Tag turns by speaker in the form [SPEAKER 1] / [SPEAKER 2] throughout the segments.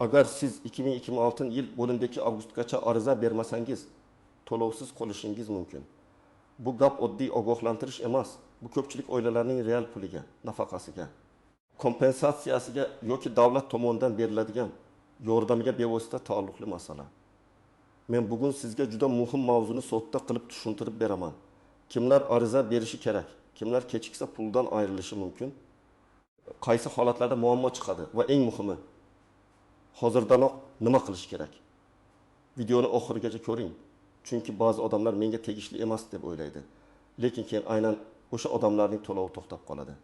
[SPEAKER 1] Agar siz 2026-yil bo'limdagi avgustgacha ariza bermasangiz, to'lovsiz qolishingiz mumkin. Bu gap oddiy ogohlantirish emas. Bu ko'pchilik oilalarning real puliga, nafaqasiga, kompensatsiyasiga yoki davlat tomonidan beriladigan yordamga bevosita taalluqli masala. Men bugun sizga juda muhim mavzuni sodda qilib tushuntirib beraman. Kimlar ariza berishi kerak, kimlar kechiksa puldan ayrilishi mumkin, qaysi holatlarda muammo chiqadi va eng muhimi, hozirdayoq nima qilish kerak. Videoni oxirigacha ko'ring. Chunki ba'zi odamlar menga tegishli emas deb o'ylaydi. Lekin keyin aynan o'sha odamlarning to'lovi to'xtab qoladi.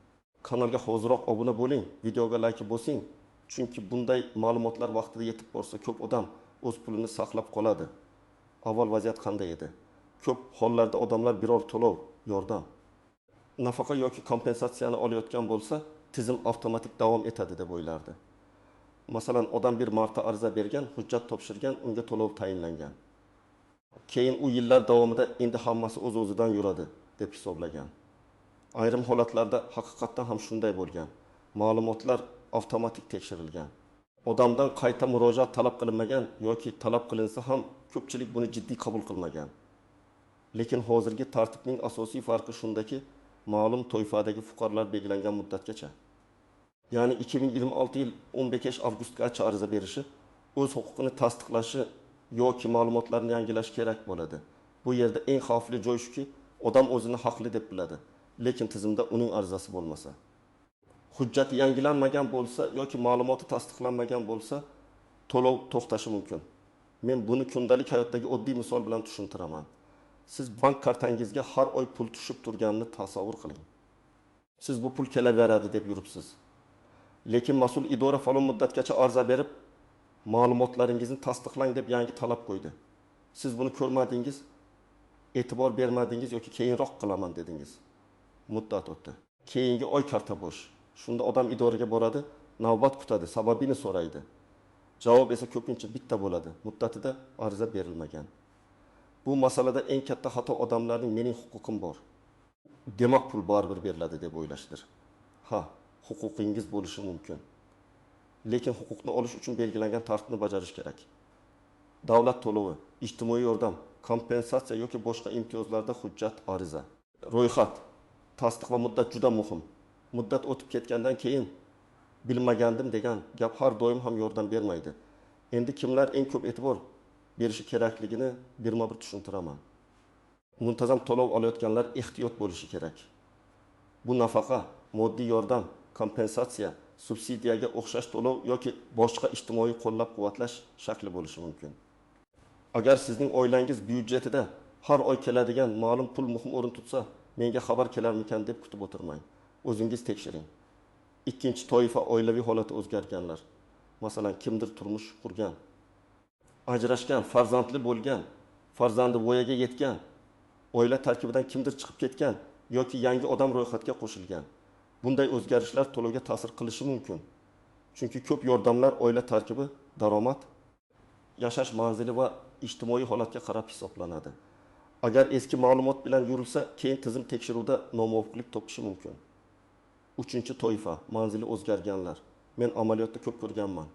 [SPEAKER 1] Kanalga hoziroq obuna bo'ling, videoga like bosing. Chunki bunday ma'lumotlar vaqtida yetib borsa, ko'p odam o'z pulini saqlab qoladi. Avval vaziyat qanday edi? Ko'p hollarda odamlar biror to'lov, yordam, nafaqa yoki kompensatsiyani olayotgan bo'lsa, tizim avtomatik davom etadi deb o'ylardi. Masalan, odam bir marta ariza bergan, hujjat topshirgan, unga to'lov tayinlangan. Keyin u yillar davomida endi hammasi o'z-o'zidan yuradi deb hisoblagan. Ayrim holatlarda haqiqatdan ham shunday bo'lgan. Ma'lumotlar avtomatik tekshirilgan. Odamdan qayta murojaat talab qilinmagan yoki talab qilinsa ham ko'pchilik buni jiddiy qabul qilmagan. Lekin hozirgi tartibning asosiy farqi shundaki, ma'lum toifadagi fuqarolar belgilangan muddatgacha, ya'ni 2026 yil 15 avgustgacha ariza berishi, o'z huquqini tasdiqlashi yoki ma'lumotlarni yangilash kerak bo'ladi. Bu yerda eng xavfli joy shuki, odam o'zini haqli deb biladi, lekin tizimda uning arizasi bo'lmasa. Hujjati yangilanmagan bo'lsa yoki ma'lumoti tasdiqlanmagan bo'lsa, to'lov to'xtashi mumkin. Men buni kundalik hayotdagi oddiy misol bilan tushuntiraman. Siz bank kartangizga har oy pul tushib turganini tasavvur qiling. Siz bu pul kelaveradi deb yuribsiz. Lekin mas'ul idora falon muddatgacha ariza berib, ma'lumotlaringizni tasdiqlang deb yangi talab qo'ydi. Siz buni ko'rmadingiz, e'tibor bermadingiz yoki keyinroq qilaman dedingiz. Muddat o'tdi. Keyingi oy karta bo'sh. Shunda odam idoraga boradi, navbat kutadi, sababini so'raydi. Javob esa ko'pincha bitta bo'ladi. Muddatida ariza berilmagan. Bu masalada eng katta xato odamlarning mening huquqim bor, demak pul baribir beriladi deb o'ylashdir. Ha, huquqingiz bo'lishi mumkin. Lekin huquqni olish uchun belgilangan tartibni bajarish kerak. Davlat to'lovi, ijtimoiy yordam, kompensatsiya yoki boshqa imtiyozlarda hujjat, ariza, ro'yxat, tasdiq va muddat juda muhim. Muddat o'tib ketgandan keyin bilmagandim degan gap har doim ham yordam bermaydi. Endi kimlar eng ko'p e'tibor berishi kerakligini birma-bir tushuntiraman. Muntazam to'lov olayotganlar ehtiyot bo'lishi kerak. Bu nafaqa, moddiy yordam, kompensatsiya, subsidiyaga o'xshash to'lov yoki boshqa ijtimoiy qo'llab-quvvatlash shakli bo'lishi mumkin. Agar sizning oilangiz byudjetida har oy keladigan ma'lum pul muhim o'rin tutsa, menga xabar kelarmikan deb kutib o'tirmang. O'zingiz tekshiring. Ikkinchi toifa oilaviy holati o'zgarganlar. Masalan, kimdir turmush qurgan, ajrashgan, farzandli bo'lgan, farzandi voyaga yetgan, oila tarkibidan kimdir chiqib ketgan yoki yangi odam ro'yxatga qo'shilgan. Bunday o'zgarishlar to'lovga ta'sir qilishi mumkin. Chunki ko'p yordamlar oila tarkibi, daromad, yashash manzili va ijtimoiy holatga qarab hisoblanadi. Agar eski ma'lumot bilan yurilsa, keyin tizim tekshiruvda nomuvofiqlik topishi mumkin. Uchinchi toifa, manzili o'zgarganlar. Men amaliyotda ko'p ko'rganman.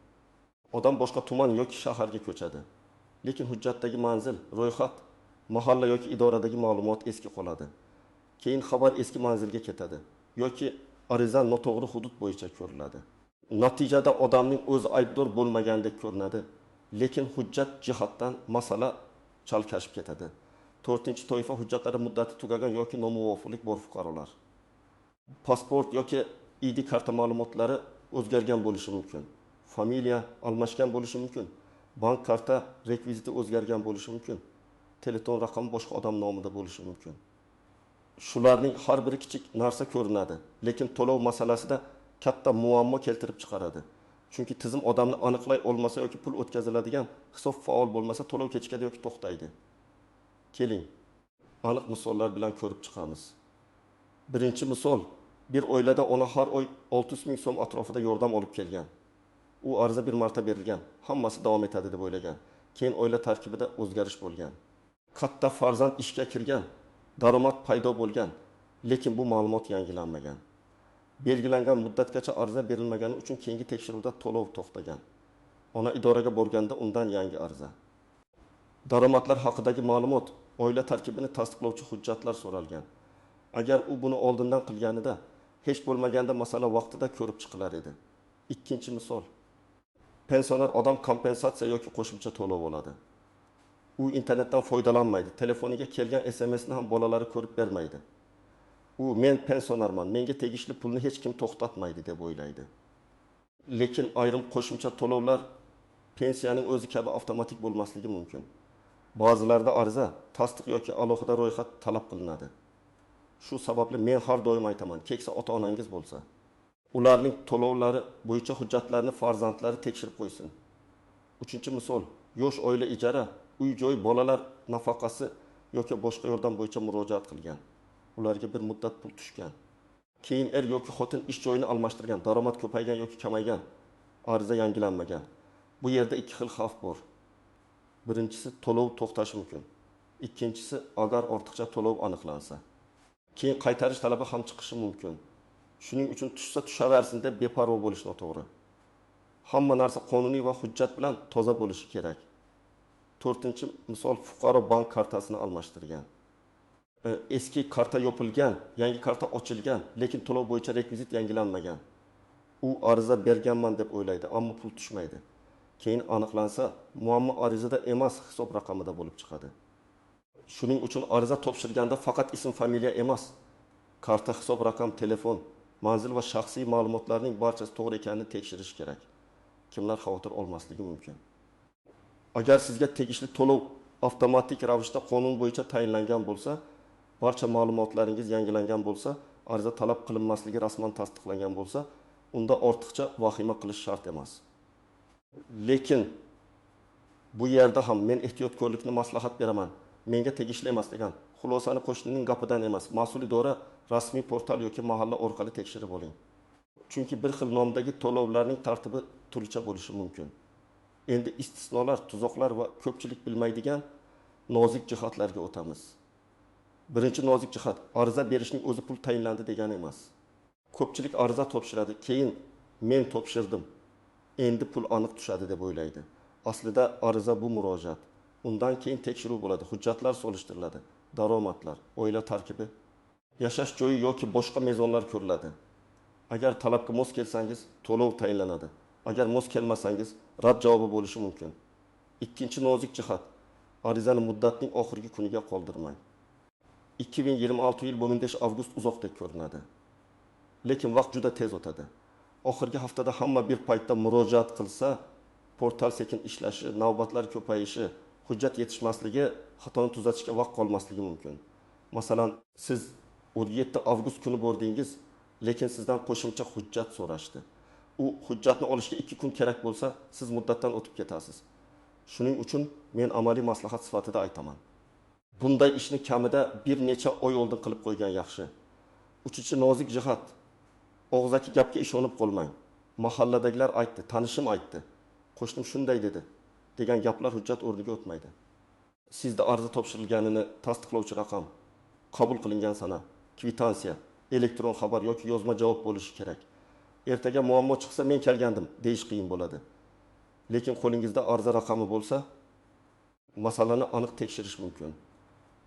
[SPEAKER 1] Odam boshqa tuman yoki shaharga ko'chadi. Lekin hujjatdagi manzil, ro'yxat, mahalla yoki idoradagi ma'lumot eski qoladi. Keyin xabar eski manzilga ketadi yoki ariza noto'g'ri hudud bo'yicha ko'riladi. Natijada odamning o'zi aybdor bo'lmagandek ko'rinadi, lekin hujjat jihatdan masala chalkashib ketadi. To'rtinchi toifa hujjatlari muddati tugagan yoki nomuvofiqlik bor fuqarolar. Pasport yoki ID karta ma'lumotlari o'zgargan bo'lishi mumkin. Familiya almashgan bo'lishi mumkin. Bank karta rekviziti o'zgargan bo'lishi mumkin. Telefon raqami boshqa odam nomida bo'lishi mumkin. Shularning har biri kichik narsa ko'rinadi, lekin to'lov masalasida katta muammo keltirib chiqaradi. Chunki tizim odamni aniqlay olmasa yoki pul o'tkaziladigan hisob faol bo'lmasa, to'lov kechikadi yoki to'xtaydi. Keling, aniq misollar bilan ko'rib chiqamiz. Birinchi misol, bir oilada ona har oy 600 ming so'm atrofida yordam olib kelgan. U ariza bir marta berilgan, hammasi davom etadi deb o'ylagan. Keyin oila tarkibida o'zgarish bo'lgan. Katta farzand ishga kirgan, daromad paydo bo'lgan, lekin bu ma'lumot yangilanmagan. Belgilangan muddatgacha ariza berilmagani uchun keyingi tekshiruvda to'lov to'xtagan. Ona idoraga borganda undan yangi ariza. Daromadlar haqidagi ma'lumot, oila tarkibini tasdiqlovchi hujjatlar so'ralgan. Agar u buni oldindan qilganida, hech bo'lmaganda masala vaqtida ko'rib chiqilar edi. Ikkinchi misol. Pensioner odam kompensatsiya yoki qo'shimcha to'lov oladi. U internetdan foydalanmaydi. Telefoniga kelgan SMS'ni ham bolalari ko'rib bermaydi. U men pensionerman, menga tegishli pulni hech kim to'xtatmaydi deb o'ylaydi. Lekin ayrim qo'shimcha to'lovlar pensiyaning o'zi kabi avtomatik bo'lmasligi mumkin. Ba'zilarda ariza, tasdiq yoki alohida ro'yxat talab qilinadi. Shu sababli men har doim aytaman, keksa ota-onangiz bo'lsa, ularning to'lovlari bo'yicha hujjatlarni farzandlari tekshirib qo'ysin. Uchinchi misol, yosh oila ijara, uy-joy, bolalar nafaqasi yoki boshqa yordam bo'yicha murojaat qilgan. Ularga bir muddat pul tushgan. Keyin yoki xotin ish joyini almashtirgan, daromad ko'paygan yoki kamaygan, ariza yangilanmagan. Bu yerda ikki xil xavf bor. Birinchisi to'lov to'xtashi mumkin. Ikkinchisi agar ortiqcha to'lov aniqlansa. Keyin qaytarish talabi ham chiqishi mumkin. Shuning uchun tushsa tushaversin deb beparvo bo'lish noto'g'ri. Hamma narsa qonuniy va hujjat bilan toza bo'lishi kerak. 4-chi misol, fuqaro bank kartasini almashtirgan. Eski karta yopilgan, yangi karta ochilgan, lekin to'lov bo'yicha rekvizit yangilanmagan. U ariza berganman deb o'ylaydi, ammo pul tushmaydi. Keyin aniqlansa, muammo arizada emas, hisob raqamida bo'lib chiqadi. Shuning uchun ariza topshirganda faqat ism, familiya emas, karta, hisob raqam, telefon, manzil va shaxsiy ma'lumotlarning barchasi to'g'ri ekanini tekshirish kerak. Kimlar xavotir olmasligi mumkin. Agar sizga tegishli to'lov avtomatik ravishda qonun bo'yicha tayinlangan bo'lsa, barcha ma'lumotlaringiz yangilangan bo'lsa, ariza talab qilinmasligi rasman tasdiqlangan bo'lsa, unda ortiqcha vahima qilish shart emas. Lekin bu yerda ham men ehtiyotkorlikni maslahat beraman. Menga tegishli emas degan xulosani qo'shnining gapidan emas, mas'ul idora, rasmiy portal yoki mahalla orqali tekshirib oling. Chunki bir xil nomdagi to'lovlarning tartibi turlicha bo'lishi mumkin. Endi istisnolar, tuzoqlar va ko'pchilik bilmaydigan nozik jihatlarga o'tamiz. Birinchi nozik jihat, ariza berishning o'zi pul tayinlandi degani emas. Ko'pchilik ariza topshiradi, keyin men topshirdim, endi pul aniq tushadi deb o'ylaydi. Aslida ariza bu murojaat. Undan keyin tekshiruv bo'ladi, hujjatlar solishtiriladi, daromadlar, oila tarkibi, yashash joyi yoki boshqa mezonlar ko'riladi. Agar talabga mos kelsangiz, to'lov tayinlanadi. Agar mos kelmasangiz, rad javobi bo'lishi mumkin. Ikkinchi nozik jihat, arizani muddatning oxirgi kuniga qoldirmang. 2026 yil 15 avgust uzoqdek ko'rinadi. Lekin vaqt juda tez o'tadi. Oxirgi haftada hamma bir paytda murojaat qilsa, portal sekin ishlashi, navbatlar ko'payishi, hujjat yetishmasligi, xatoni tuzatishga vaqt qolmasligi mumkin. Masalan, siz 17 avgust kuni bordingiz, lekin sizdan qo'shimcha hujjat so'rashdi. U hujjatni olishga 2 kun kerak bo'lsa, siz muddatdan o'tib ketasiz. Shuning uchun men amaliy maslahat sifatida aytaman. Bunday ishni kamida bir necha oy oldin qilib qo'ygan yaxshi. Uchinchi nozik jihat, og'zaki gapga ishonib qolmang. Mahalladagilar aytdi, tanishim aytdi, qo'shnim shunday dedi degan gaplar hujjat o'rniga o'tmaydi. Sizda ariza topshirilganini tasdiqlovchi raqam, qabul qilingan sana, kvitansiya, elektron xabar yoki yozma javob bo'lishi kerak. Ertaga muammo chiqsa men kelgandim deyish qiyin bo'ladi. Lekin qo'lingizda ariza raqami bo'lsa, masalani aniq tekshirish mumkin.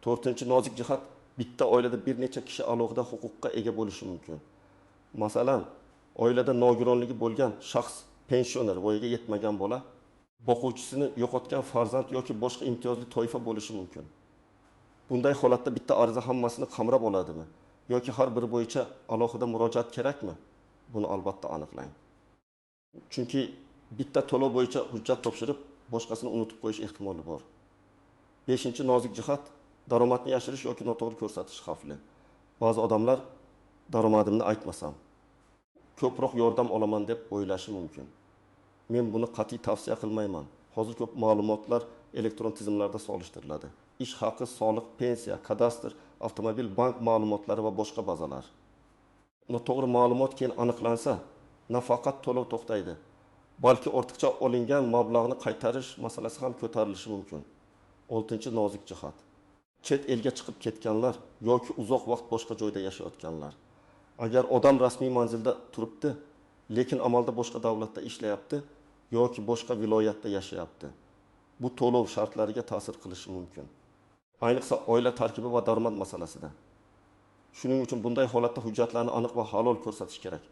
[SPEAKER 1] 4-chi nozik jihat, bitta oilada bir necha kishi alohida huquqqa ega bo'lishi mumkin. Masalan, oilada nogironligi bo'lgan shaxs, pensioner, voyaga yetmagan bola, boquvchisini yo'qotgan farzand yoki boshqa imtiyozli toifa bo'lishi mumkin. Bunday holatda bitta ariza hammasini qamrab oladimi yoki har biri bo'yicha alohida murojaat kerakmi? Buni albatta aniqlang. Chunki bitta to'lov bo'yicha hujjat topshirib, boshqasini unutib qo'yish ehtimoli bor. 5-chi nozik jihat, daromadni yashirish yoki noto'g'ri ko'rsatish xavfli. Ba'zi odamlar daromadimni aytmasam, ko'proq yordam olaman deb o'ylashi mumkin. Men buni qat'iy tavsiya qilmayman. Hozir ko'p ma'lumotlar elektron tizimlarda solishtiriladi. Ish haqi, soliq, pensiya, kadastr, avtomobil, bank ma'lumotlari va boshqa bazalar. Noto'g'ri ma'lumot keyin aniqlansa, nafaqat to'lov to'xtaydi, balki ortiqcha olingan mablag'ni qaytarish masalasi ham ko'tarilishi mumkin. 6-chi nozik jihat, chet elga chiqib ketganlar yoki uzoq vaqt boshqa joyda yashayotganlar. Agar odam rasmiy manzilda turibdi, lekin amalda boshqa davlatda ishlayapti, yoki boshqa viloyatda yashayapti. Bu to'lov shartlariga ta'sir qilishi mumkin. Ayniqsa oila tarkibi va daromad masalasida. Shuning uchun bunday holatda hujjatlarni aniq va halol ko'rsatish kerak.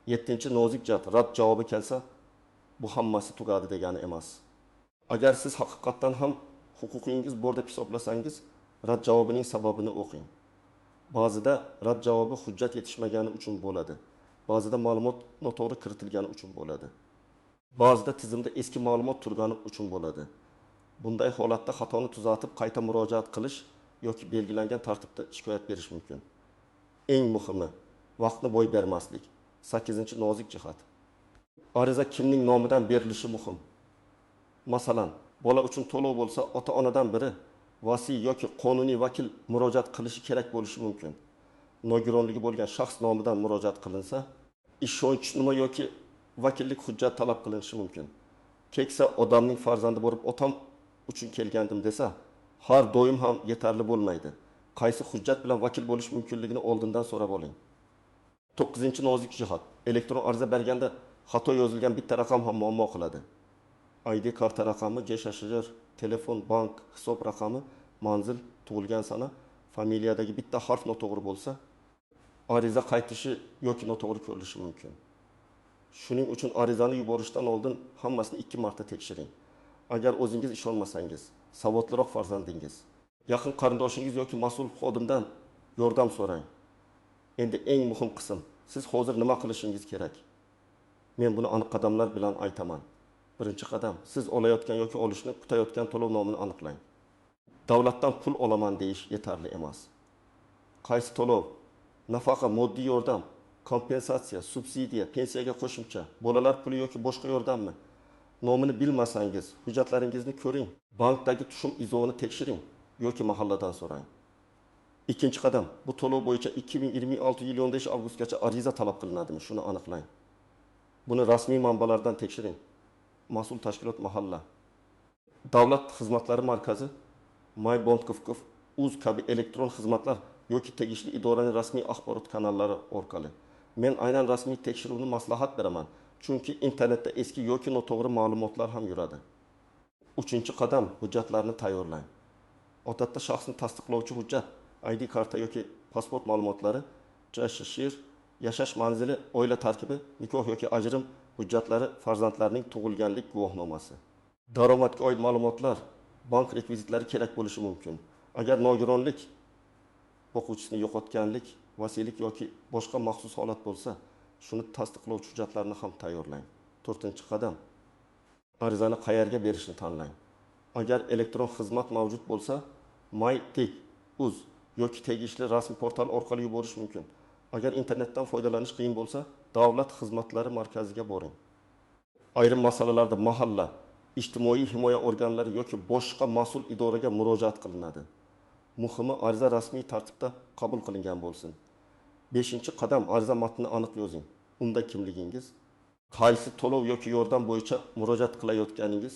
[SPEAKER 1] 7-nozik jihat rad javobi kelsa, bu hammasi tugadi degani emas. Agar siz haqiqatdan ham huquqingiz bor deb hisoblasangiz, rad javobining sababini o'qing. Ba'zida rad javobi hujjat yetishmagani uchun bo'ladi. Ba'zida ma'lumot noto'g'ri kiritilgani uchun bo'ladi. Ba'zida tizimda eski ma'lumot turgani uchun bo'ladi. Bunday holatda xatoni tuzatib, qayta murojaat qilish yoki belgilangan tartibda shikoyat berish mumkin. Eng muhimi, vaqtni boy bermaslik. 8-nozik jihat. Ariza kimning nomidan berilishi muhim. Masalan, bola uchun to'lov bo'lsa, ota-onadan biri vasiy yoki qonuniy vakil murojaat qilishi kerak bo'lishi mumkin. Nogironligi bo'lgan shaxs nomidan murojaat qilinsa, ishonchnoma yoki vakillik hujjat talab qilinishi mumkin. Keksa odamning farzandi bo'lib, otam uchun kelgandim desa, har doim ham yetarli bo'lmaydi. Qaysi hujjat bilan vakil bo'lish mumkinligini oldindan so'rab oling. 9-nozik jihat. Elektron ariza berganda xato yozilgan bitta raqam ham muammo qiladi. ID karta raqami, JSHR, telefon, bank, hisob raqami, manzil, tug'ilgan sana, familiyadagi bitta harf noto'g'ri bo'lsa, ariza qaytishi yoki noto'g'ri ko'rilishi mumkin. Shuning uchun arizani yuborishdan oldin hammasini 2 marta tekshiring. Agar o'zingiz ishonmasangiz, savodliroq farzandingiz, yaqin qarindoshingiz yoki mas'ul xodimdan yordam so'rang. Endi eng muhim qism, siz hozir nima qilishingiz kerak? Men buni aniq qadamlar bilan aytaman. Birinchi qadam, siz olayotgan yoki olishni kutayotgan to'lov nomini aniqlang. Davlatdan pul olaman deyish yetarli emas. Qaysi to'lov? Nafaqa, moddiy yordam, kompensatsiya, subsidiya, pensiyaga qo'shimcha, bolalar puli yoki boshqa yordammi? Nomini bilmasangiz, hujjatlaringizni ko'ring. Bankdagi tushum izovini tekshiring yoki mahalladan so'rang. Ikkinchi qadam, bu to'lov bo'yicha 2026 yil 15-avgustgacha ariza talab qilinadimi? Shuni aniqlang. Buni rasmiy manbalardan tekshiring. Mas'ul tashkilot mahalla, davlat xizmatlari markazi, MyBond.gov, uz kabi elektron xizmatlar yoki tegishli idoraning rasmiy axborot kanallari orqali. Men aynan rasmiy tekshiruvni maslahat beraman, chunki internetda eski yoki noto'g'ri ma'lumotlar ham yuradi. 3-qadam, hujjatlarni tayyorlang. Odatda shaxsni tasdiqlovchi hujjat, ID karta yoki pasport ma'lumotlari, JSHR, yashash manzili, oila tarkibi, nikoh yoki ajrim hujjatlari, farzandlarning tug'ilganlik guvohnomasi. Daromadga oid ma'lumotlar, bank rekvizitlari kerak bo'lishi mumkin. Agar nogironlik, o'quvchisini yo'qotganlik, vasiylik yoki boshqa maxsus holat bo'lsa, shuni tasdiqlovchi hujjatlarni ham tayyorlang. 4-qadam, arizani qayerga berishni tanlang. Agar elektron xizmat mavjud bo'lsa, MyTek, uz yoki tegishli rasmiy portal orqali yuborish mumkin. Agar internetdan foydalanish qiyin bo'lsa, davlat xizmatlari markaziga boring. Ayrim masalalarda mahalla, ijtimoiy himoya organlari yoki boshqa mas'ul idoraga murojaat qilinadi. Muhimi, ariza rasmiy tartibda qabul qilingan bo'lsin. 5-qadam, ariza matnini aniq yozing. Unda kimligingiz, qaysi to'lov yoki yordam bo'yicha murojaat qilayotganingiz,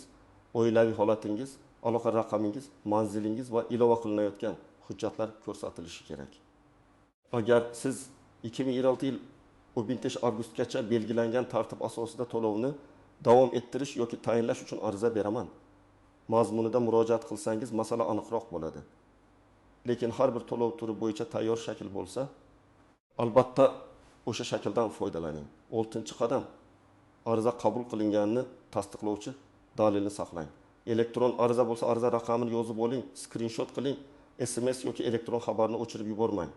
[SPEAKER 1] oilaviy holatingiz, aloqa raqamingiz, manzilingiz va ilova qilinayotgan hujjatlar ko'rsatilishi kerak. Agar siz 2026 yil 15-avgustgacha belgilangan tartib asosida to'lovni davom ettirish yoki tayinlash uchun ariza beraman, mazmunida murojaat qilsangiz masala aniqroq bo'ladi. Lekin har bir to'lov turi bo'yicha tayyor shakl bo'lsa, albatta o'sha shakldan foydalaning. 6-qadam, ariza qabul qilinganini tasdiqlovchi dalilni saqlang. Elektron ariza bo'lsa, ariza raqamini yozib oling, skrinshot qiling, SMS yoki elektron xabarni o'chirib yubormang.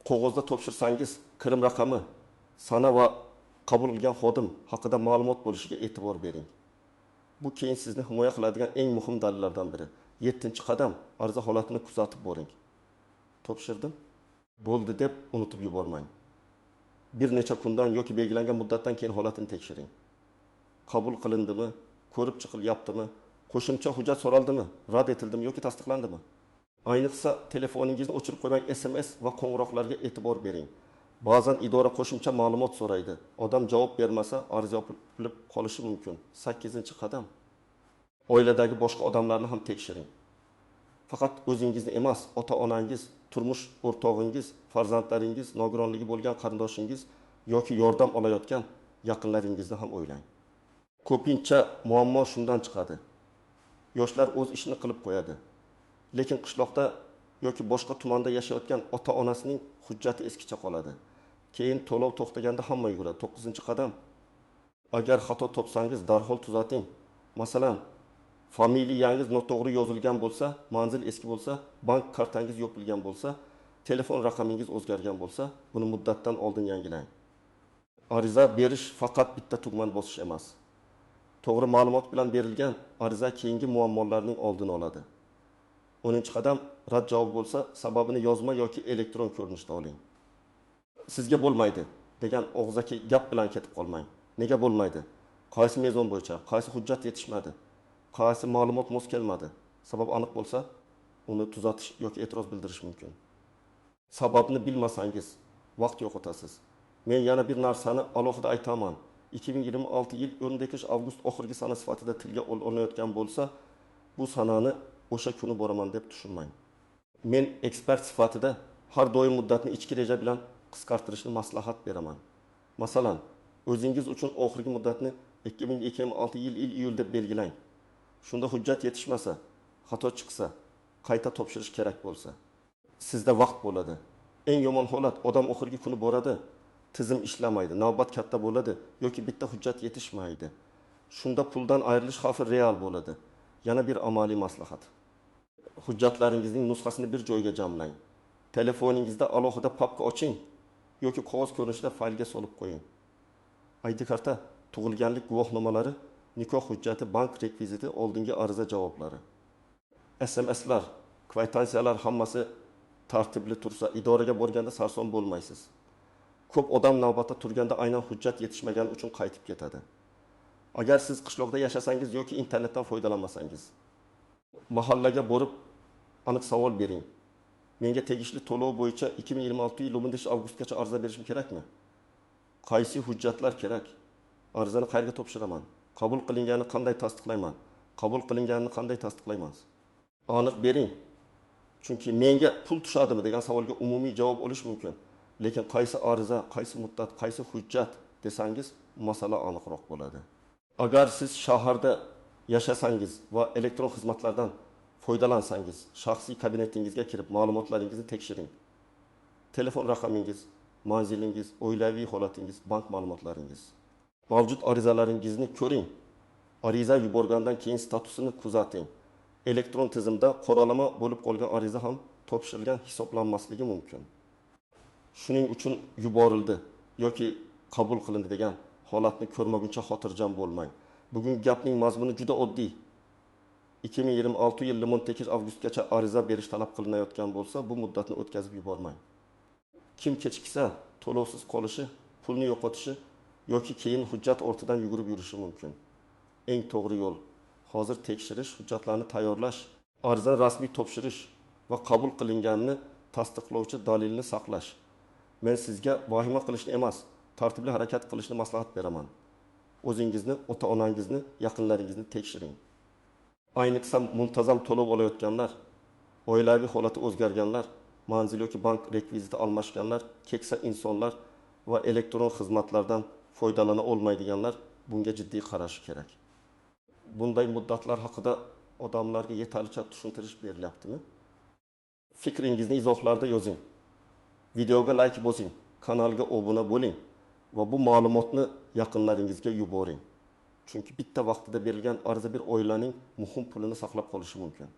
[SPEAKER 1] Qog'ozda topshirsangiz, kirim raqami, sana va qabul qilgan xodim haqida ma'lumot bo'lishiga e'tibor bering. Bu keyin sizni himoya qiladigan eng muhim dalillardan biri. 7-qadam, ariza holatini kuzatib boring. Topshirdim, bo'ldi deb unutib yubormang. Bir necha kundan yoki belgilangan muddatdan keyin holatini tekshiring. Qabul qilindimi, ko'rib chiqilyaptimi, qo'shimcha hujjat so'raldimi, rad etildimi yoki tasdiqlandimi? Ayniqsa telefoningizni o'chirib qo'ymang, SMS va qo'ng'iroqlarga e'tibor bering. Ba'zan idora qo'shimcha ma'lumot so'raydi. Odam javob bermasa, ariza yopilib qolishi mumkin. 8-qadam, oiladagi boshqa odamlarni ham tekshiring. Faqat o'zingizni emas, ota-onangiz, turmush o'rtog'ingiz, farzandlaringiz, nogironligi bo'lgan qarindoshingiz yoki yordam olayotgan yaqinlaringizni ham o'ylang. Ko'pincha muammo shundan chiqadi. Yoshlar o'z ishini qilib qo'yadi. Lekin qishloqda yoki boshqa tumanda yashayotgan ota-onasining hujjati eskicha qoladi. Keyin to'lov to'xtaganda hamma yuguradi. 9-qadam. Agar xato topsangiz darhol tuzating. Masalan, familiyangiz noto'g'ri yozilgan bo'lsa, manzil eski bo'lsa, bank kartangiz yopilgan bo'lsa, telefon raqamingiz o'zgargan bo'lsa, buni muddatdan oldin yangilang. Ariza berish faqat bitta tugmani bosish emas. To'g'ri ma'lumot bilan berilgan ariza keyingi muammolarning oldini oladi. 10-qadam rad javob bo'lsa, sababini yozma yoki elektron ko'rinishda oling. Sizga bo'lmaydi degan og'zaki gap bilan ketib qolmang. Nega bo'lmaydi? Qaysi mezon bo'yicha, qaysi hujjat yetishmadi, qaysi ma'lumot mos kelmadi. Sabab aniq bo'lsa, uni tuzatish yoki e'tiroz bildirish mumkin. Sababni bilmasangiz, vaqt yo'qotasiz. Men yana bir narsani alohida aytaman. 2026 yil 12 avgust oxirgi sana sifatida tilga olinayotgan bo'lsa, bu sanani o'sha kuni boraman deb tushunmang. Men ekspert sifatida har doim muddatni ichki reja bilan qisqartirishni maslahat beraman. Masalan, o'zingiz uchun oxirgi muddatni 2026 yil iyul deb belgilang. Shunda hujjat yetishmasa, xato chiqsa, qayta topshirish kerak bo'lsa, sizda vaqt bo'ladi. Eng yomon holat odam oxirgi kuni boradi, tizim ishlamaydi, navbat katta bo'ladi yoki bitta hujjat yetishmaydi. Shunda puldan ayrilish xavfi real bo'ladi. Yana bir amaliy maslahat. Hujjatlaringizning nusxasini bir joyga jamlang. Telefoningizda alohida papka oching yoki qog'oz ko'rinishida faylga solib qo'ying. ID karta, tug'ilganlik guvohnomalari, nikoh hujjati, bank rekviziti, oldingi ariza javoblari. SMS'lar, kvitansiyalar hammasi tartibli tursa, idoraga borganda sarson bo'lmaysiz. Ko'p odam navbatda turganda aynan hujjat yetishmagani uchun qaytib ketadi. Agar siz qishloqda yashasangiz yoki internetdan foydalanmasangiz, mahallaga borib aniq savol bering. Menga tegishli to'lov bo'yicha 2026 yil 15-avgustgacha ariza berishim kerakmi? Qaysi hujjatlar kerak? Arizani qayerga topshiraman? Qabul qilinganini qanday tasdiqlayman? Qabul qilinganini qanday tasdiqlayman? Aniq bering. Chunki menga pul tushadimi degan savolga umumiy javob olish mumkin. Lekin qaysi ariza, qaysi muddat, qaysi hujjat desangiz, masala aniqroq bo'ladi. Agar siz shaharda yashasangiz va elektron xizmatlardan foydalansangiz, shaxsiy kabinetingizga kirib ma'lumotlaringizni tekshiring. Telefon raqamingiz, manzilingiz, oilaviy holatingiz, bank ma'lumotlaringiz. Mavjud arizalaringizni ko'ring. Ariza yuborgandan keyin statusini kuzating. Elektron tizimda qoralama bo'lib qolgan ariza ham topshirilgan hisoblanmasligi mumkin. Shuning uchun yuborildi yoki qabul qilindi degan holatni ko'rmaguncha xotirjam bo'lmang. Bugun gapning mazmuni juda oddiy. 2026 yil 18-avgustgacha ariza berish talab qilinayotgan bo'lsa, bu muddatni o'tkazib yubormang. Kim kechiksa, to'lovsiz qolishi, pulni yo'qotishi yoki keyin hujjat ortidan yugurib yurishi mumkin. Eng to'g'ri yo'l hozir tekshirish, hujjatlarni tayyorlash, arizani rasmiy topshirish va qabul qilinganini tasdiqlovchi dalilni saqlash. Men sizga vahima qilishni emas, tartibli harakat qilishni maslahat beraman. O'zingizni, ota-onangizni, yaqinlaringizni tekshiring. Ayniqsa muntazam to'lov olayotganlar, oilaviy holati o'zgarganlar, manzil yoki bank rekviziti almashganlar, keksa insonlar va elektron xizmatlardan foydalana olmaydiganlar bunga jiddiy qarashi kerak. Bunday muddatlar haqida odamlarga yetarlicha tushuntirish berilyaptimi? Fikringizni izohlarda yozing. Videoga like bosing, kanalga obuna bo'ling va bu ma'lumotni yaqinlaringizga yuboring. Chunki bitta vaqtida berilgan ariza bir oilaning muhim pulini saqlab qolishi mumkin.